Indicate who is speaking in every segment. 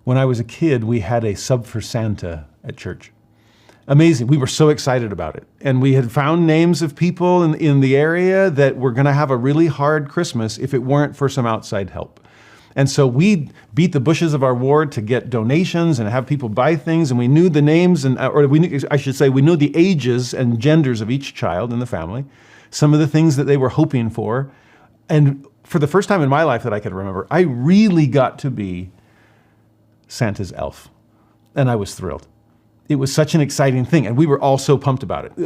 Speaker 1: when I was a kid, we had a sub for Santa at church. Amazing. We were so excited about it. And we had found names of people in the area that were going to have a really hard Christmas if it weren't for some outside help. And so we beat the bushes of our ward to get donations and have people buy things. And we knew the names, we knew the ages and genders of each child in the family, some of the things that they were hoping for. And for the first time in my life that I could remember, I really got to be Santa's elf. And I was thrilled. It was such an exciting thing, and we were all so pumped about it.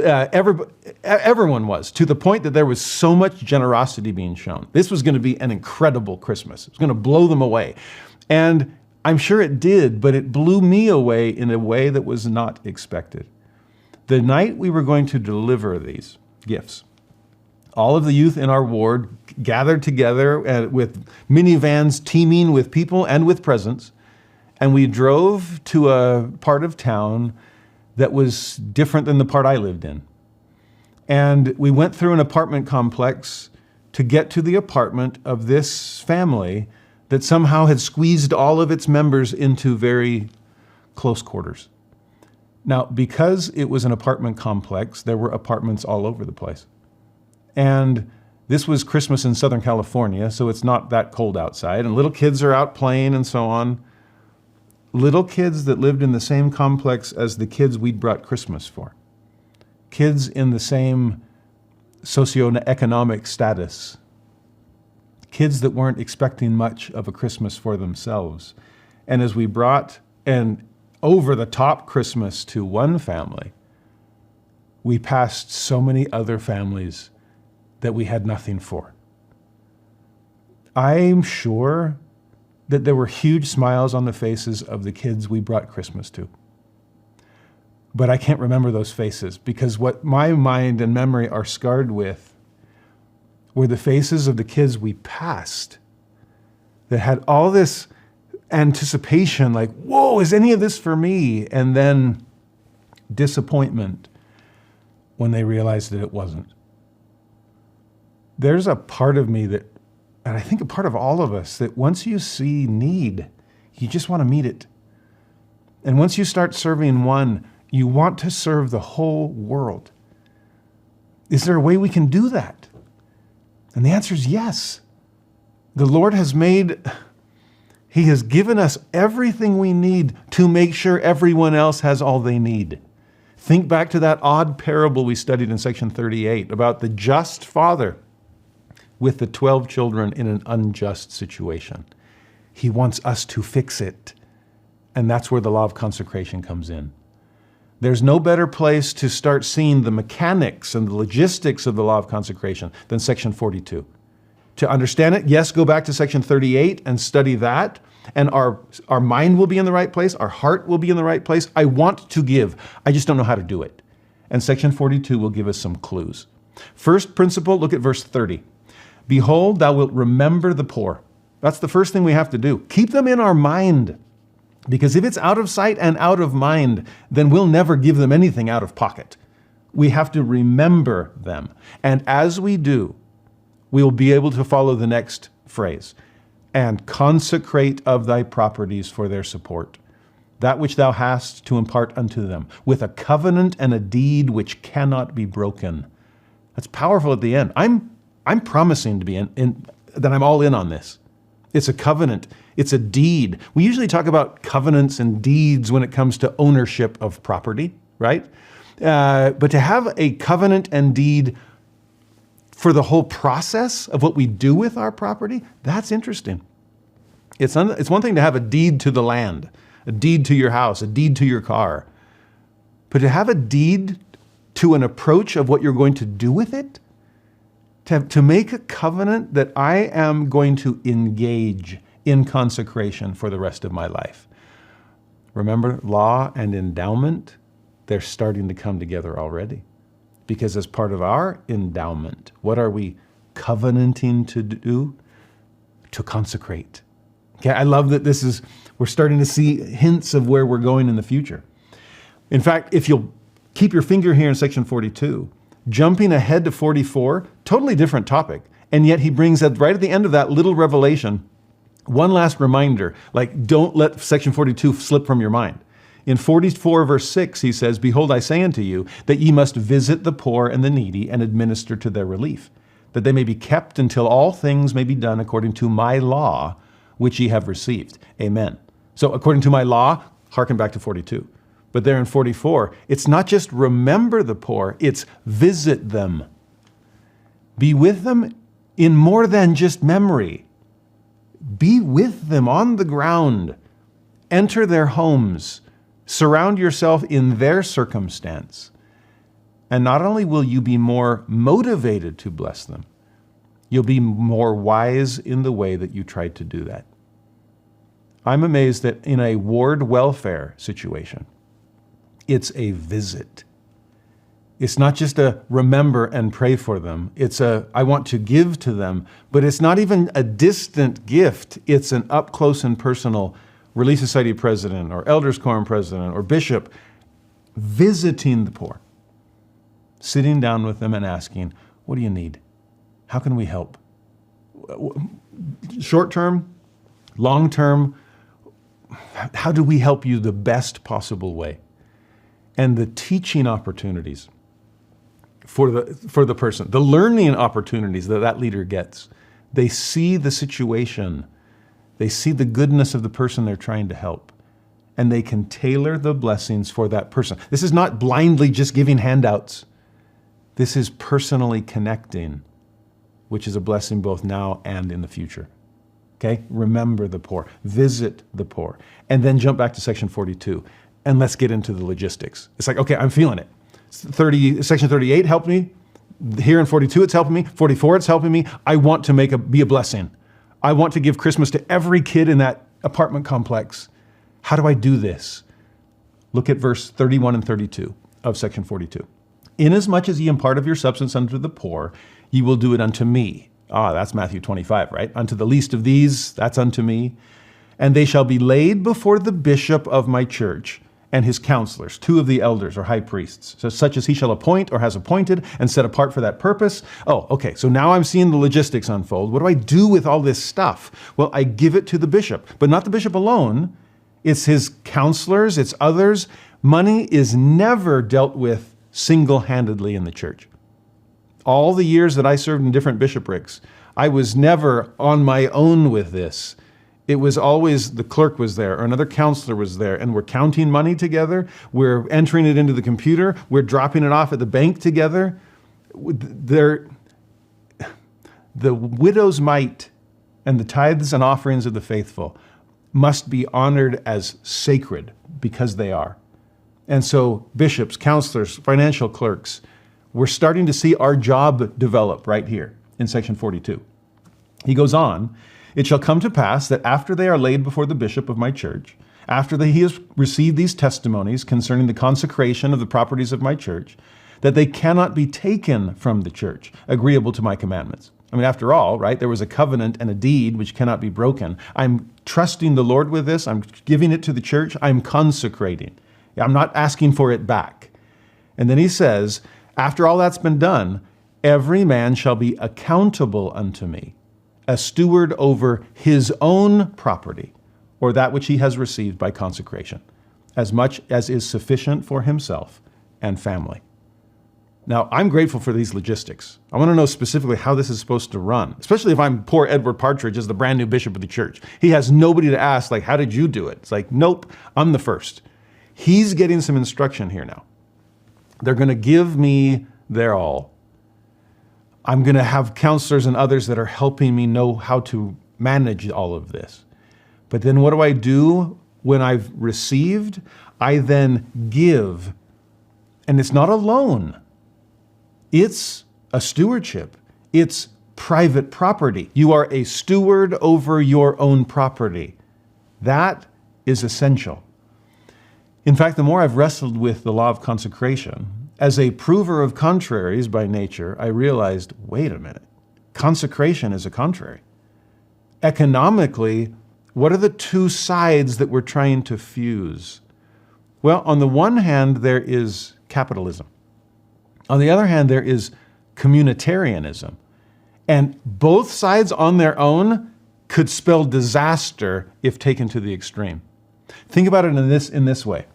Speaker 1: Everyone was, to the point that there was so much generosity being shown. This was going to be an incredible Christmas. It was going to blow them away. And I'm sure it did, but it blew me away in a way that was not expected. The night we were going to deliver these gifts, all of the youth in our ward gathered together with minivans teeming with people and with presents. And we drove to a part of town that was different than the part I lived in. And we went through an apartment complex to get to the apartment of this family that somehow had squeezed all of its members into very close quarters. Now, because it was an apartment complex, there were apartments all over the place. And this was Christmas in Southern California, so it's not that cold outside. And little kids are out playing and so on. Little kids that lived in the same complex as the kids we'd brought Christmas for. Kids in the same socioeconomic status. Kids that weren't expecting much of a Christmas for themselves. And as we brought an over-the-top Christmas to one family, we passed so many other families that we had nothing for. I'm sure that there were huge smiles on the faces of the kids we brought Christmas to. But I can't remember those faces, because what my mind and memory are scarred with were the faces of the kids we passed that had all this anticipation, like, whoa, is any of this for me? And then disappointment when they realized that it wasn't. There's a part of me that, and I think a part of all of us, that once you see need, you just want to meet it. And once you start serving one, you want to serve the whole world. Is there a way we can do that? And the answer is yes. The Lord He has given us everything we need to make sure everyone else has all they need. Think back to that odd parable we studied in section 38 about the just father with the 12 children in an unjust situation. He wants us to fix it. And that's where the law of consecration comes in. There's no better place to start seeing the mechanics and the logistics of the law of consecration than section 42. To understand it, yes, go back to section 38 and study that, and our mind will be in the right place, our heart will be in the right place. I want to give, I just don't know how to do it. And section 42 will give us some clues. First principle, look at verse 30. Behold, thou wilt remember the poor. That's the first thing we have to do. Keep them in our mind. Because if it's out of sight and out of mind, then we'll never give them anything out of pocket. We have to remember them. And as we do, we'll be able to follow the next phrase. And consecrate of thy properties for their support, that which thou hast to impart unto them, with a covenant and a deed which cannot be broken. That's powerful at the end. I'm promising to be that I'm all in on this. It's a covenant. It's a deed. We usually talk about covenants and deeds when it comes to ownership of property, right? But to have a covenant and deed for the whole process of what we do with our property, that's interesting. It's one thing to have a deed to the land, a deed to your house, a deed to your car. But to have a deed to an approach of what you're going to do with it, to make a covenant that I am going to engage in consecration for the rest of my life. Remember, law and endowment, they're starting to come together already. Because as part of our endowment, what are we covenanting to do? To consecrate. Okay, I love that we're starting to see hints of where we're going in the future. In fact, if you'll keep your finger here in section 42, jumping ahead to 44, totally different topic. And yet he brings right at the end of that little revelation, One last reminder, like don't let section 42 slip from your mind. In 44 verse 6, he says, "Behold, I say unto you, that ye must visit the poor and the needy, and administer to their relief, that they may be kept until all things may be done according to my law, which ye have received." Amen. So according to my law, hearken back to 42. But there in 44, it's not just remember the poor, it's visit them. Be with them in more than just memory. Be with them on the ground. Enter their homes. Surround yourself in their circumstance. And not only will you be more motivated to bless them, you'll be more wise in the way that you tried to do that. I'm amazed that in a ward welfare situation, it's a visit. It's not just a remember and pray for them. It's a I want to give to them, but it's not even a distant gift. It's an up close and personal Relief Society president or Elders Quorum president or bishop visiting the poor, sitting down with them and asking, what do you need? How can we help? Short term, long term, how do we help you the best possible way? And the teaching opportunities for the person, the learning opportunities that leader gets. They see the situation. They see the goodness of the person they're trying to help. And they can tailor the blessings for that person. This is not blindly just giving handouts. This is personally connecting, which is a blessing both now and in the future. Okay? Remember the poor. Visit the poor. And then jump back to section 42. And let's get into the logistics. It's like, okay, I'm feeling it. Section 38 helped me. Here in 42, it's helping me. 44, it's helping me. I want to be a blessing. I want to give Christmas to every kid in that apartment complex. How do I do this? Look at verse 31 and 32 of section 42. "Inasmuch as ye impart of your substance unto the poor, ye will do it unto me." That's Matthew 25, right? "Unto the least of these, that's unto me. And they shall be laid before the bishop of my church, and his counselors, 2 of the elders or high priests, so such as he shall appoint or has appointed and set apart for that purpose." Oh, okay, so now I'm seeing the logistics unfold. What do I do with all this stuff? Well, I give it to the bishop, but not the bishop alone. It's his counselors, it's others. Money is never dealt with single-handedly in the church. All the years that I served in different bishoprics, I was never on my own with this. It was always the clerk was there or another counselor was there, and we're counting money together. We're entering it into the computer. We're dropping it off at the bank together. The widow's mite and the tithes and offerings of the faithful must be honored as sacred because they are. And so bishops, counselors, financial clerks, we're starting to see our job develop right here in section 42. He goes on, "It shall come to pass that after they are laid before the bishop of my church, after he has received these testimonies concerning the consecration of the properties of my church, that they cannot be taken from the church, agreeable to my commandments." I mean, after all, right, there was a covenant and a deed which cannot be broken. I'm trusting the Lord with this. I'm giving it to the church. I'm consecrating. I'm not asking for it back. And then he says, after all that's been done, every man shall be accountable unto me, a steward over his own property, or that which he has received by consecration, as much as is sufficient for himself and family. Now, I'm grateful for these logistics. I want to know specifically how this is supposed to run, especially if I'm poor Edward Partridge as the brand new bishop of the church. He has nobody to ask, like, how did you do it? It's like, nope, I'm the first. He's getting some instruction here now. They're going to give me their all. I'm going to have counselors and others that are helping me know how to manage all of this. But then what do I do when I've received? I then give. And it's not a loan. It's a stewardship. It's private property. You are a steward over your own property. That is essential. In fact, the more I've wrestled with the law of consecration, as a prover of contraries by nature, I realized, wait a minute, consecration is a contrary. Economically, what are the two sides that we're trying to fuse? Well, on the one hand, there is capitalism. On the other hand, there is communitarianism. And both sides on their own could spell disaster if taken to the extreme. Think about it in this way.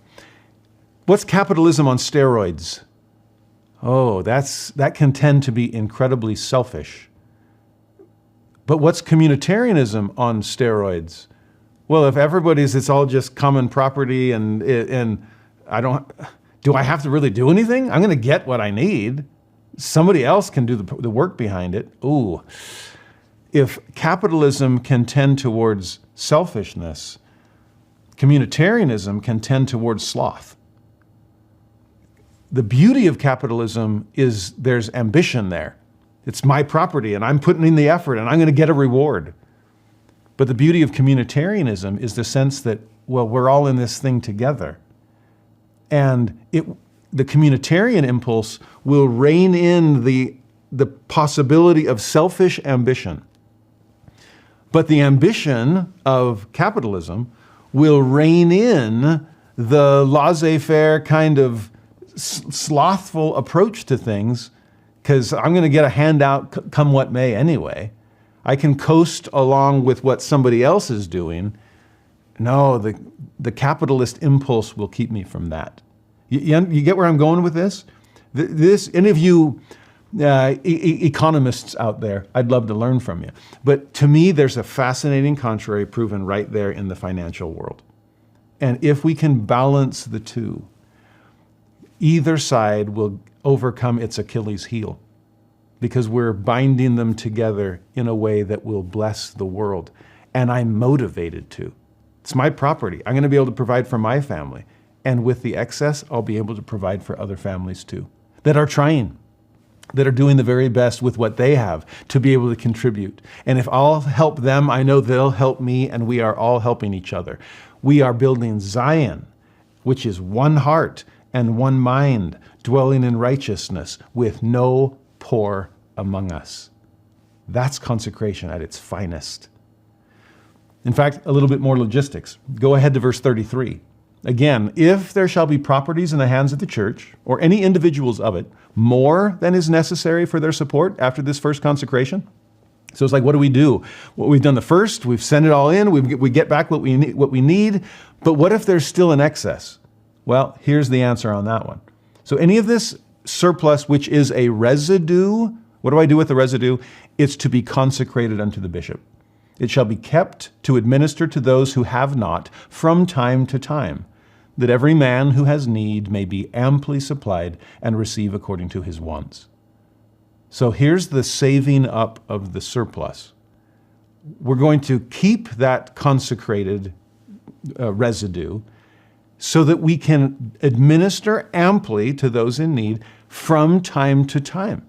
Speaker 1: What's capitalism on steroids? Oh, that can tend to be incredibly selfish. But what's communitarianism on steroids? Well, if it's all just common property and do I have to really do anything? I'm going to get what I need. Somebody else can do the work behind it. Ooh. If capitalism can tend towards selfishness, communitarianism can tend towards sloth. The beauty of capitalism is there's ambition there. It's my property and I'm putting in the effort and I'm going to get a reward. But the beauty of communitarianism is the sense that, well, we're all in this thing together. And the communitarian impulse will rein in the possibility of selfish ambition. But the ambition of capitalism will rein in the laissez-faire kind of slothful approach to things, because I'm going to get a handout come what may anyway. I can coast along with what somebody else is doing. No, the capitalist impulse will keep me from that. You get where I'm going with this? Any of you economists out there, I'd love to learn from you. But to me, there's a fascinating contrary proven right there in the financial world. And if we can balance the two, either side will overcome its Achilles heel, because we're binding them together in a way that will bless the world. And I'm motivated to. It's my property. I'm going to be able to provide for my family. And with the excess, I'll be able to provide for other families too, that are trying, that are doing the very best with what they have to be able to contribute. And if I'll help them, I know they'll help me, and we are all helping each other. We are building Zion, which is one heart and one mind, dwelling in righteousness, with no poor among us. That's consecration at its finest. In fact, a little bit more logistics. Go ahead to verse 33. Again, if there shall be properties in the hands of the church, or any individuals of it, more than is necessary for their support after this first consecration. So it's like, what do we do? Well, we've done the first, we've sent it all in, we get back what we need, but what if there's still an excess? Well, here's the answer on that one. So any of this surplus, which is a residue, what do I do with the residue? It's to be consecrated unto the bishop. It shall be kept to administer to those who have not from time to time, that every man who has need may be amply supplied and receive according to his wants. So here's the saving up of the surplus. We're going to keep that consecrated residue so that we can administer amply to those in need from time to time.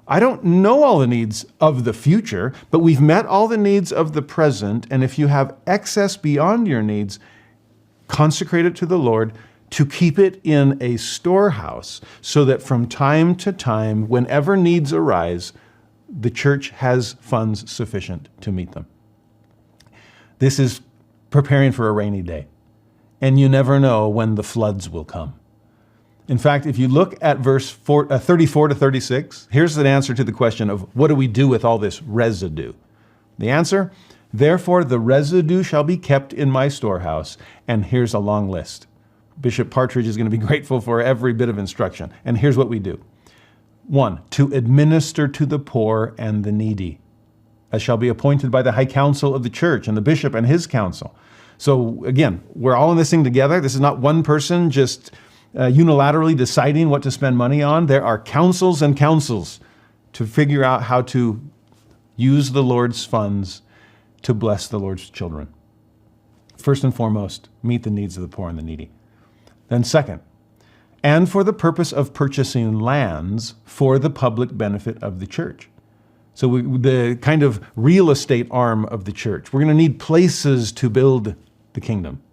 Speaker 1: I don't know all the needs of the future, but we've met all the needs of the present. And if you have excess beyond your needs, consecrate it to the Lord to keep it in a storehouse so that from time to time, whenever needs arise, the church has funds sufficient to meet them. This is preparing for a rainy day. And you never know when the floods will come. In fact, if you look at verse 34 to 36, here's an answer to the question of what do we do with all this residue? The answer, therefore the residue shall be kept in my storehouse. And here's a long list. Bishop Partridge is going to be grateful for every bit of instruction. And here's what we do. 1, to administer to the poor and the needy, as shall be appointed by the high council of the church and the bishop and his council. So again, we're all in this thing together. This is not one person just unilaterally deciding what to spend money on. There are councils and councils to figure out how to use the Lord's funds to bless the Lord's children. First and foremost, meet the needs of the poor and the needy. Then second, and for the purpose of purchasing lands for the public benefit of the church. So the kind of real estate arm of the church. We're going to need places to build the kingdom.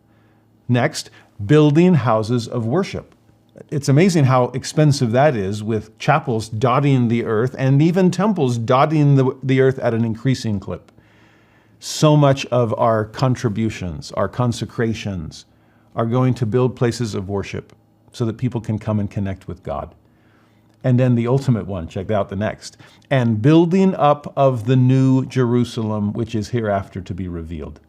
Speaker 1: Next, building houses of worship. It's amazing how expensive that is, with chapels dotting the earth and even temples dotting the earth at an increasing clip. So much of our contributions, our consecrations, are going to build places of worship so that people can come and connect with God. And then the ultimate one, check out the next. And building up of the new Jerusalem, which is hereafter to be revealed,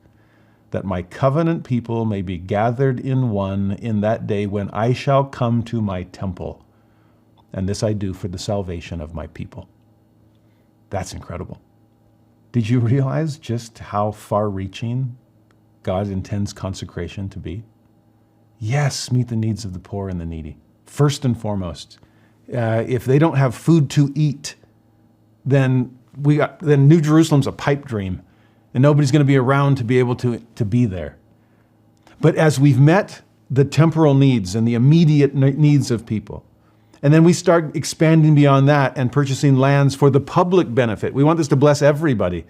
Speaker 1: that my covenant people may be gathered in one in that day when I shall come to my temple. And this I do for the salvation of my people. That's incredible. Did you realize just how far-reaching God intends consecration to be? Yes, meet the needs of the poor and the needy. First and foremost, if they don't have food to eat, then New Jerusalem's a pipe dream, and nobody's going to be around to be able to be there. But as we've met the temporal needs and the immediate needs of people, and then we start expanding beyond that and purchasing lands for the public benefit. We want this to bless everybody.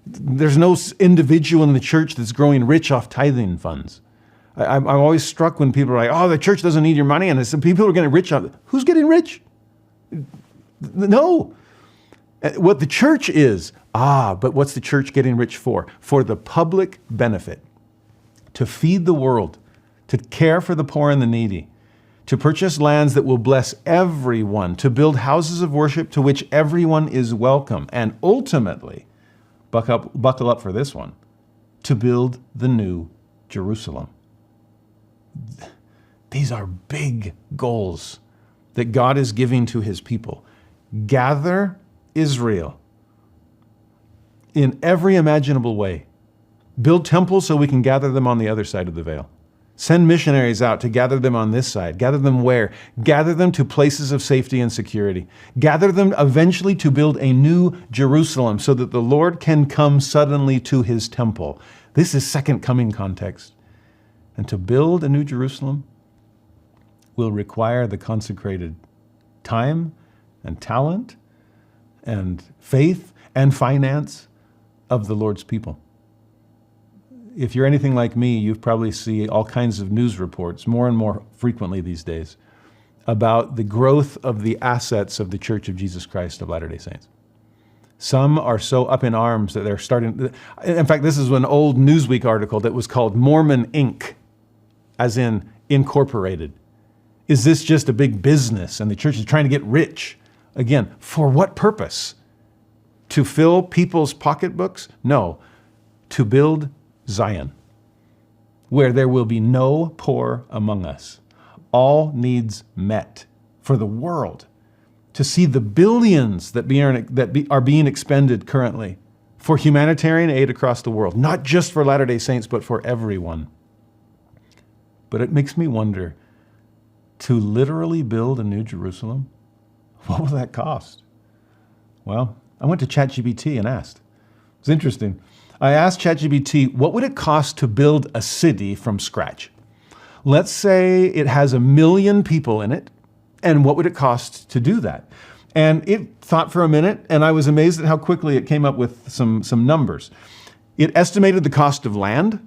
Speaker 1: There's no individual in the church that's growing rich off tithing funds. I'm always struck when people are like, oh, the church doesn't need your money. And I said, people are getting rich. Who's getting rich? No. What the church is, but what's the church getting rich for? For the public benefit, to feed the world, to care for the poor and the needy, to purchase lands that will bless everyone, to build houses of worship to which everyone is welcome, and ultimately, buckle up for this one, to build the new Jerusalem. These are big goals that God is giving to his people. Gather Israel in every imaginable way. Build temples so we can gather them on the other side of the veil. Send missionaries out to gather them on this side. Gather them where? Gather them to places of safety and security. Gather them eventually to build a new Jerusalem so that the Lord can come suddenly to his temple. This is second coming context. And to build a new Jerusalem will require the consecrated time and talent and faith and finance of the Lord's people. If you're anything like me, you probably see all kinds of news reports more and more frequently these days about the growth of the assets of the Church of Jesus Christ of Latter-day Saints. Some are so up in arms that they're starting. In fact, this is an old Newsweek article that was called Mormon Inc., as in incorporated. Is this just a big business and the church is trying to get rich? Again, for what purpose? To fill people's pocketbooks? No, to build Zion, where there will be no poor among us. All needs met for the world, to see the billions that are being expended currently for humanitarian aid across the world, not just for Latter-day Saints, but for everyone. But it makes me wonder, to literally build a new Jerusalem, what will that cost? Well, I went to ChatGPT and asked. It was interesting. I asked ChatGPT, what would it cost to build a city from scratch? Let's say it has 1 million people in it, and what would it cost to do that? And it thought for a minute, and I was amazed at how quickly it came up with some numbers. It estimated the cost of land,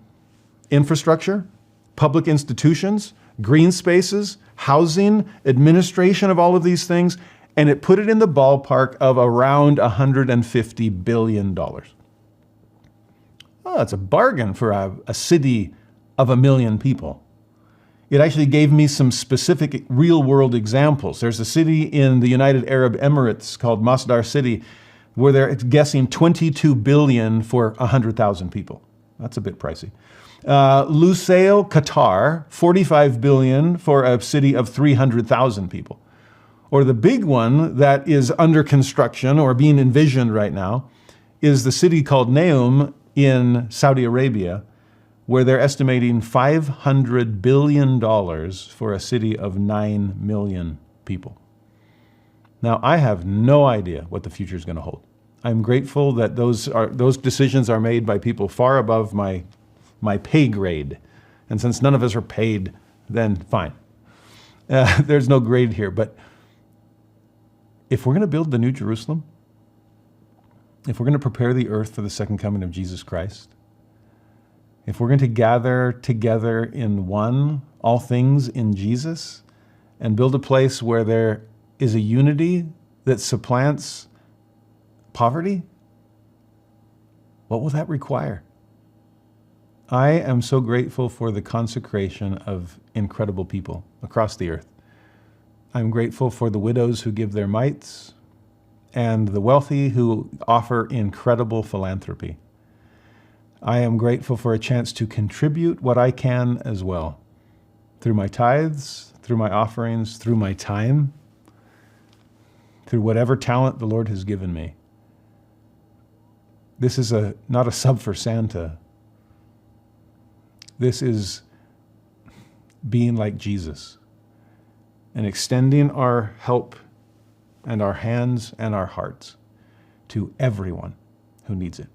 Speaker 1: infrastructure, public institutions, green spaces, housing, administration of all of these things, and it put it in the ballpark of around $150 billion. Oh, that's a bargain for a city of 1 million people. It actually gave me some specific real-world examples. There's a city in the United Arab Emirates called Masdar City where they're guessing $22 billion for 100,000 people. That's a bit pricey. Lusail, Qatar, $45 billion for a city of 300,000 people. Or the big one that is under construction or being envisioned right now is the city called Neom in Saudi Arabia, where they're estimating $500 billion for a city of 9 million people. Now, I have no idea what the future is going to hold. I'm grateful that those decisions are made by people far above my pay grade. And since none of us are paid, then fine. There's no grade here. But if we're going to build the New Jerusalem, if we're going to prepare the earth for the second coming of Jesus Christ, if we're going to gather together in one, all things in Jesus, and build a place where there is a unity that supplants poverty, what will that require? I am so grateful for the consecration of incredible people across the earth. I'm grateful for the widows who give their mites and the wealthy who offer incredible philanthropy. I am grateful for a chance to contribute what I can as well, through my tithes, through my offerings, through my time, through whatever talent the Lord has given me. This is not a sub for Santa. This is being like Jesus and extending our help and our hands and our hearts to everyone who needs it.